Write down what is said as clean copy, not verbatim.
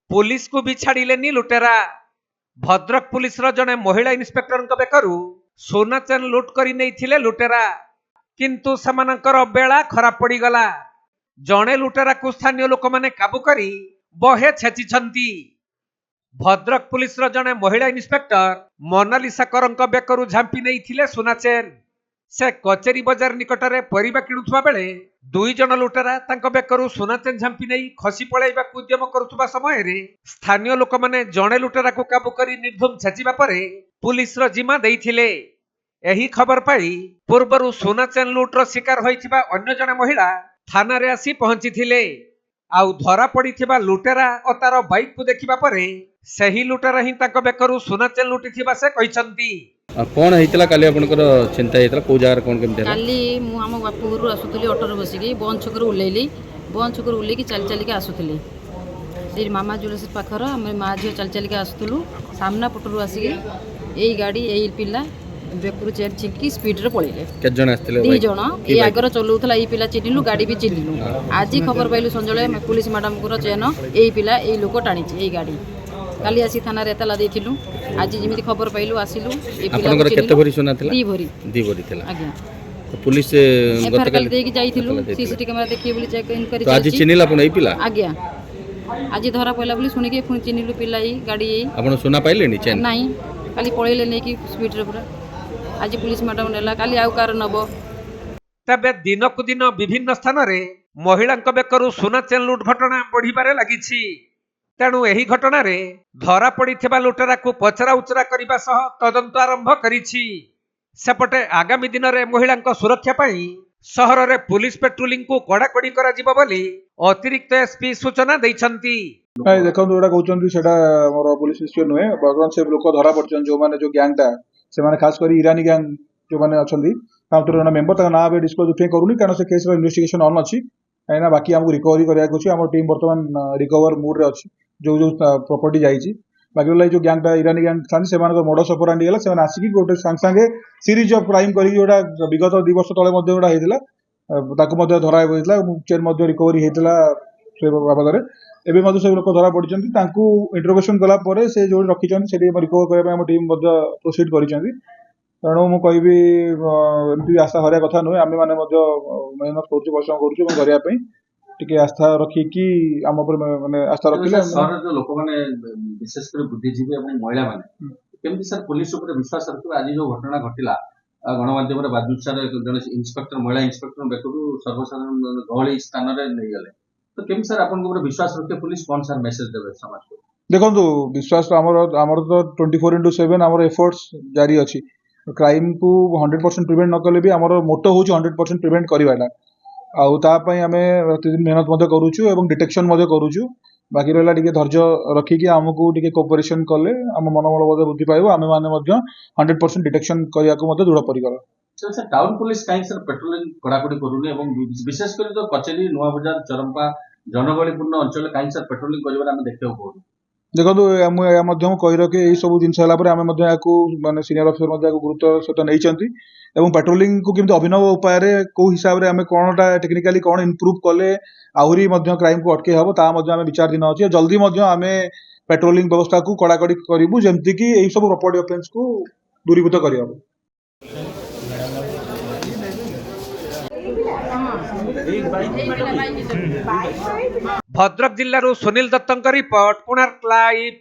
Police को भी छाड़िलेनी लुटेरा। भद्रक पुलिस जड़े महिला इन्स्पेक्टर बेकरू सोना चेन लुट कर नहीं लुटेरा, किंतु समानकर बेला खराब पड़गला। जड़े लुटेरा को स्थानीय लोक मैंने काबू करी बहे छेचिछंती। भद्रक पुलिस जड़े महिला इन्स्पेक्टर मोनालिसा करंक बेकरू झांपी नहीं सोना चेन। से कचेरी बजार निकटरे परिबा किणुथुवा बेले दुई जन लुटेरा तांको बेकरू सोना चेन झांपी नहीं खसी पळाइबा उद्यम करुथुवा समय रे स्थानीय लोक माने जणे लुटेरा को काबू करी निर्धूम छेचिबा परे पुलिस रो जिम्मा देइथिले। एही खबर पाई पूर्वरु सोना चेन लुट रो शिकार होइथिबा अन्य जने महिला थाना रे आसी पहुंचीथिले। आउ धरा पड़िथिबा लुटेरा ओ तार बाइक को देखिबा परे सही लुटेरा ही तांको बेकरू सोना चेन लुटिथिबा से कहिसंती। कौन होता काली आपनकर चिंता होता कौ जगह कौन केमती काली मु आम बापघर आसुली ऑटो बसिकी बन छक ओल्लैली बन छक ओल्लैकी चली चलिका आसुली से मामा ज्वेलर्स पाखर आम माँ झील चली चलिका आसुलु सामना पटरू आसिकी यही गाड़ी यही पिला बेकुर चेन छिंकी स्पीड रे पळैले। केत जण आस्थिले? दी जण ए आगर चलौथला ए पिला चिन्हिलु गाड़ी भी चिन्हिलु। आज खबर पाइलु संजले पुलिस मैडम को चेन ए पिला ए लोक टाणीची ए गाड़ी काली आसी थाना रे एतला देथिलु। आज जेमिति खबर पाइलु आसिलु ए पिला आपनकर केते भरी सोना थिला? दी भरी थिला। आज्ञा तो पुलिस गतकाल देकी जाइथिलु सीसीटीवी कैमरा देखि बोली चेक इन करि। तो आज चिन्हिला आपण ए पिला? आज्ञा आज धरा पइला बोली सुनि के पुनि चिन्हिलु पिला ई गाड़ी ई। आपण सोना पाइले नि चेन? नाही काली पळैले नै कि स्पीड रे पूरा। आज पुलिस मैडम नेला काली आउ कार नबो। तबे दिनकु दिन विभिन्न स्थान रे महिलांक बेकरू सोना चेन लुट घटना बढ़िबारे लागिछि। तेणु एही घटना रे धरा पड़िथिबा लुटेरा को पचरा उचरा करिबा सह तदंत आरंभ करिछि। सेपटे आगामी दिन रे महिलांक सुरक्षा पाई सहर रे पुलिस पेट्रोलिंग को कड़ाकड़ी करा जिवो बोली अतिरिक्त एसपी सूचना दैछंती। देखो जोटा कहते सेटा मोर पुलिस विषय नुहे बर्तमान से लोक धरा पड़छन जो माने जो गैंगटा से माने खास कर ईरानी गैंग जो माने अछंती काउंटर मेंबर ता ना बे डिस्क्लोज उठे करूनी कारण से केस रो इन्वेस्टिगेशन ऑन अछि। एना बाकी हमको रिकवरी करिया अछि। हमर टीम वर्तमान रिकवर मूड रे अछि। जो जो प्रॉपर्टी जाइछि बाकी वाला जो गैंगटा ईरानी गैंग थान से माने मोडस ऑपरेंडी गेला से माने आसी गोटे संग संगे सीरीज ऑफ क्राइम करी जोटा विगत 2 वर्ष तळे मध्ये जोटा हेतिला ताको मध्ये धरा होइतला चेन मध्ये रिकवरी हेतिला से बाबद रे एबे मध्ये से लोक धरा पड़िचंती तांकू इंटरोगेशन कला परे से जो रखिचंती सेठी रिकवर करबा हम टीम मध्ये प्रोसीड करिचंती। तेणु मु कहबी एमती आशा हरिया कथा नुहे आमे माने मध्ये मेहनत करूछु परिश्रम करूछु এবং गरिया पई टिके आस्था रखिकी आम पर माने आस्था रखिले सहर जो लोक माने विशेष कर बुद्धिजीवी और महिला माने केमती सर पुलिस ऊपर विश्वास रखिबा। आज जो घटना घटिला गणमाध्यम रे बाजुचार जने इंस्पेक्टर महिला इंस्पेक्टर बेकरू सर्वसाधारण गहली स्थान रे नै गले तो केम सर आपन ऊपर विश्वास रखे पुलिस कौन सर मेसेज देबे समाज को? देखो विश्वास हमर तो 24/7 हमर एफर्ट्स जारी अछि। क्राइम को 100% प्रिवेंट न कले भी हमर मोटो होची 100% प्रिवेंट करवाटा आउ ता पई हमें प्रतिदिन मेहनत मध्ये करूछु एवं डिटेक्शन मध्ये करूछु। बाकी रहला टिके धैर्य रखिकी हमकु टिके कोऑपरेशन कले हम मनोबल मध्ये बुद्धि पाइबो आमे माने मध्ये 100% डिटेक्शन करिया को मध्ये दृढ़ परिकर। सर टाउन पुलिस काई सर पेट्रोलिंग कड़ाकड़ी करूनी एवं विशेष कर तो कचेरी नुआ बाजार चरंपा जनगहलीपूर्ण अंचल काई सर पेट्रोलिंग करिवार हम देखते हो? देखो हम कही रखे यही सब जिन आम माने सीनियर अफिसर गुरुत्व सहित नहीं एवं पेट्रोलिंग को केमती अभिनव उपाय कौ हिसाब से कौनटा टेक्निकाली कौन इम्प्रूव कले आहरी क्राइम को अटके हम ता विचाराधीन अच्छे। जल्दी आम पेट्रोलिंग व्यवस्था को कड़ाकड़ी करूँ जमती कि यही सब प्रॉपर्टी ऑफेंस को दूरीभूत कर। भद्रक जिल्लारू सुनील दत्तଙ୍କ रिपोर्ट कोणार्क लाइव।